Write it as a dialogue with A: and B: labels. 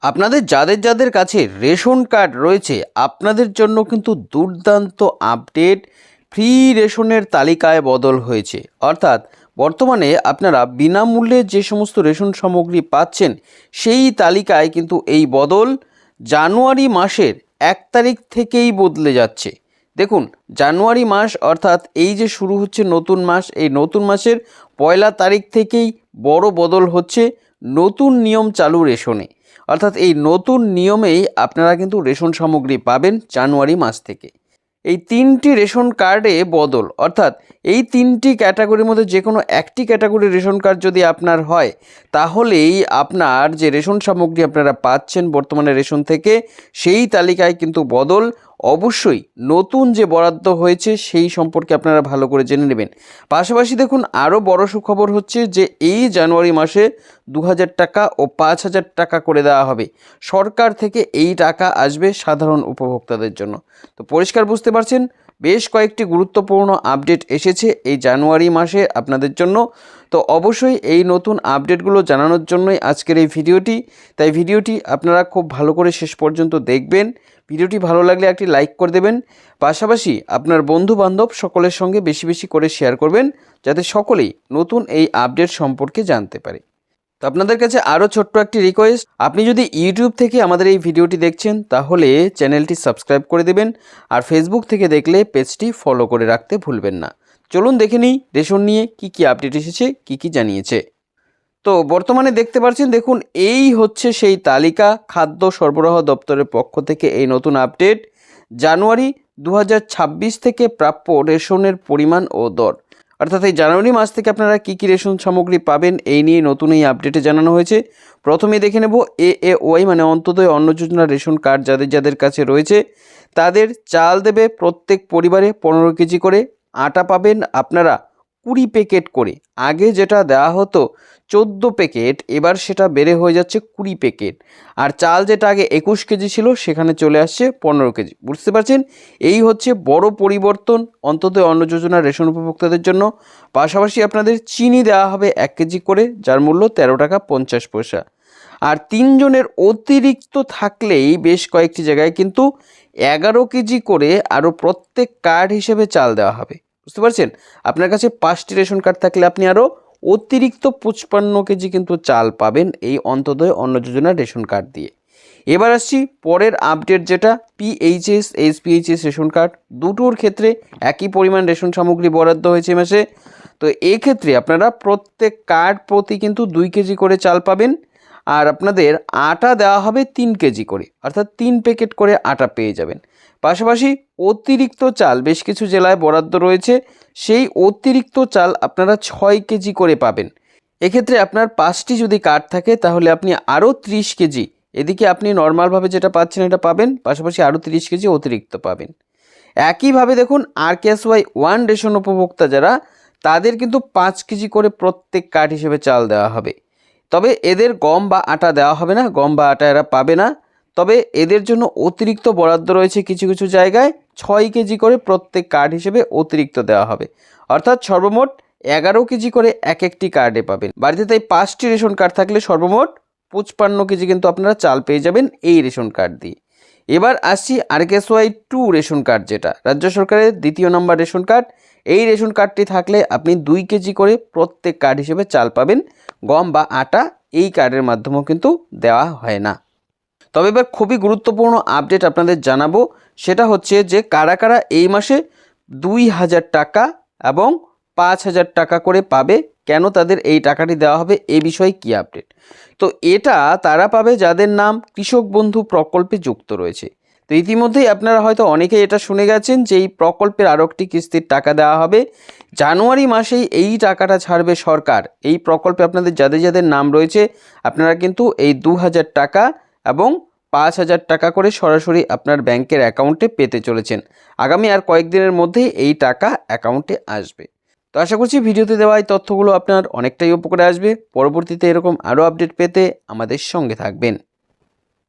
A: আপনাদের যাদের যাদের কাছে রেশন কার্ড রয়েছে আপনাদের জন্য কিন্তু দুর্দান্ত আপডেট। ফ্রি রেশনের তালিকায় বদল হয়েছে, অর্থাৎ বর্তমানে আপনারা বিনামূল্যে যে সমস্ত রেশন সামগ্রী পাচ্ছেন সেই তালিকায় কিন্তু এই বদল জানুয়ারি মাসের 1 তারিখ থেকেই বদলে যাচ্ছে। দেখুন, জানুয়ারি মাস অর্থাৎ এই যে শুরু হচ্ছে নতুন মাস, এই নতুন মাসের 1 তারিখ থেকেই বড় বদল হচ্ছে। নতুন নিয়ম চালু রেশনে, অর্থাৎ এই নতুন নিয়মেই আপনারা কিন্তু রেশন সামগ্রী পাবেন জানুয়ারি মাস থেকে। এই 3টি রেশন কার্ডে বদল, অর্থাৎ এই 3টি ক্যাটাগরির মধ্যে যে কোনো একটি ক্যাটাগরির রেশন কার্ড যদি আপনার হয় তাহলেই আপনার যে রেশন সামগ্রী আপনারা পাচ্ছেন বর্তমানে রেশন থেকে সেই তালিকায় কিন্তু বদল। অবশ্যই নতুন যে বরাদ্দ হয়েছে সেই সম্পর্কে আপনারা ভালো করে জেনে নেবেন। পাশাপাশি দেখুন, আরও বড় সুখবর হচ্ছে যে এই জানুয়ারি মাসে 2000 টাকা ও 5000 টাকা করে দেওয়া হবে। সরকার থেকে এই টাকা আসবে সাধারণ উপভোক্তাদের জন্য। তো পরিষ্কার বুঝতে পারছেন, বেশ কয়েকটি গুরুত্বপূর্ণ আপডেট এসেছে এই জানুয়ারি মাসে আপনাদের জন্য। তো অবশ্যই এই নতুন আপডেটগুলো জানানোর জন্যই আজকের এই ভিডিওটি। তাই ভিডিওটি আপনারা খুব ভালো করে শেষ পর্যন্ত দেখবেন। ভিডিওটি ভালো লাগলে একটি লাইক করে দেবেন, পাশাপাশি আপনার বন্ধু বান্ধব সকলের সঙ্গে বেশি বেশি করে শেয়ার করবেন যাতে সকলেই নতুন এই আপডেট সম্পর্কে জানতে পারে। তো আপনাদের কাছে আরও ছোট্ট একটি রিকোয়েস্ট, আপনি যদি ইউটিউব থেকে আমাদের এই ভিডিওটি দেখছেন তাহলে চ্যানেলটি সাবস্ক্রাইব করে দেবেন, আর ফেসবুক থেকে দেখলে পেজটি ফলো করে রাখতে ভুলবেন না। চলুন দেখে নিই রেশন নিয়ে কি আপডেট এসেছে, কি জানিয়েছে। তো বর্তমানে দেখতে পাচ্ছেন, দেখুন এই হচ্ছে সেই তালিকা। খাদ্য সরবরাহ দপ্তরের পক্ষ থেকে এই নতুন আপডেট। জানুয়ারি 2026 থেকে প্রাপ্য রেশনের পরিমাণ ও দর, অর্থাৎ এই জানুয়ারি মাস থেকে আপনারা কি রেশন সামগ্রী পাবেন এই নিয়ে নতুন এই আপডেটে জানানো হয়েছে। প্রথমে দেখে নেব AAOI মানে অন্তোদয় অন্ন যোজনা রেশন কার্ড যাদের যাদের কাছে রয়েছে তাদের চাল দেবে প্রত্যেক পরিবারে 15 কেজি করে। আটা পাবেন আপনারা 20 প্যাকেট করে। আগে যেটা দেওয়া হতো 14 প্যাকেট, এবার সেটা বেড়ে হয়ে যাচ্ছে 20 প্যাকেট। আর চাল যেটা আগে 21 কেজি ছিল সেখানে চলে আসছে 15 কেজি। বুঝতে পারছেন, এই হচ্ছে বড় পরিবর্তন অন্তোদয় অন্ন যোজনা রেশন উপভোক্তাদের জন্য। পাশাপাশি আপনাদের চিনি দেওয়া হবে 1 কেজি করে, যার মূল্য 13 টাকা 50 পয়সা। আর 3 জনের অতিরিক্ত থাকলেই বেশ কয়েকটি জায়গায় কিন্তু 11 কেজি করে আরও প্রত্যেক কার্ড হিসেবে চাল দেওয়া হবে। বুঝতে পারছেন, আপনার কাছে 5টি রেশন কার্ড থাকলে আপনি আরও অতিরিক্ত 55 কেজি কিন্তু চাল পাবেন এই অন্তোদয় অন্ন যোজনা রেশন কার্ড দিয়ে। এবার আসছি পরের আপডেট, যেটা PHS SPHS রেশন কার্ড। দুটোর ক্ষেত্রে একই পরিমাণ রেশন সামগ্রী বরাদ্দ হয়েছে মাসে। তো এক্ষেত্রে আপনারা প্রত্যেক কার্ড প্রতি কিন্তু 2 কেজি করে চাল পাবেন। আর আপনাদের আটা দেওয়া হবে 3 কেজি করে, অর্থাৎ 3 প্যাকেট করে আটা পেয়ে যাবেন। পাশাপাশি অতিরিক্ত চাল বেশ কিছু জেলায় বরাদ্দ রয়েছে, সেই অতিরিক্ত চাল আপনারা 6 কেজি করে পাবেন। এক্ষেত্রে আপনার 5টি যদি কার্ড থাকে তাহলে আপনি আরও 30 কেজি, এদিকে আপনি নর্মালভাবে যেটা পাচ্ছেন এটা পাবেন, পাশাপাশি আরও 30 কেজি অতিরিক্ত পাবেন। একইভাবে দেখুন RKSY 1 রেশন উপভোক্তা যারা, তাদের কিন্তু 5 কেজি করে প্রত্যেক কার্ড হিসেবে চাল দেওয়া হবে। তবে এদের গম বা আটা দেওয়া হবে না, গম বা আটা এরা পাবে না। তবে এদের জন্য অতিরিক্ত বরাদ্দ রয়েছে কিছু কিছু জায়গায়, 6 কেজি করে প্রত্যেক কার্ড হিসেবে অতিরিক্ত দেওয়া হবে, অর্থাৎ সর্বমোট 11 কেজি করে এক একটি কার্ডে পাবেন বাড়িতে। তাই 5টি রেশন কার্ড থাকলে সর্বমোট 55 কেজি কিন্তু আপনারা চাল পেয়ে যাবেন এই রেশন কার্ড দিয়ে। এবার আসছি RKSY 2 রেশন কার্ড, যেটা রাজ্য সরকারের 2য় নম্বর রেশন কার্ড। এই রেশন কার্ডটি থাকলে আপনি 2 কেজি করে প্রত্যেক কার্ড হিসেবে চাল পাবেন। গম বা আটা এই কার্ডের মাধ্যমেও কিন্তু দেওয়া হয় না। তবে এবার খুবই গুরুত্বপূর্ণ আপডেট আপনাদের জানাবো, সেটা হচ্ছে যে কারা কারা এই মাসে 2000 টাকা এবং 5000 টাকা করে পাবে, কেন তাদের এই টাকাটি দেওয়া হবে, এই বিষয়ে কি আপডেট। তো এটা তারা পাবে যাদের নাম কৃষক বন্ধু প্রকল্পে যুক্ত রয়েছে। তো ইতিমধ্যেই আপনারা হয়তো অনেকেই এটা শুনে গেছেন যে এই প্রকল্পের আরও একটি কিস্তির টাকা দেওয়া হবে জানুয়ারি মাসেই। এই টাকাটা ছাড়বে সরকার। এই প্রকল্পে আপনাদের যাদের যাদের নাম রয়েছে আপনারা কিন্তু এই 2000 টাকা এবং 5000 টাকা করে সরাসরি আপনার ব্যাংকের অ্যাকাউন্টে পেতে চলেছেন। আগামী আর কয়েকদিনের মধ্যেই এই টাকা অ্যাকাউন্টে আসবে। তো আশা করছি ভিডিওতে দেওয়া এই তথ্যগুলো আপনার অনেকটাই উপকারে আসবে। পরবর্তীতে এরকম আরও আপডেট পেতে আমাদের সঙ্গে থাকবেন।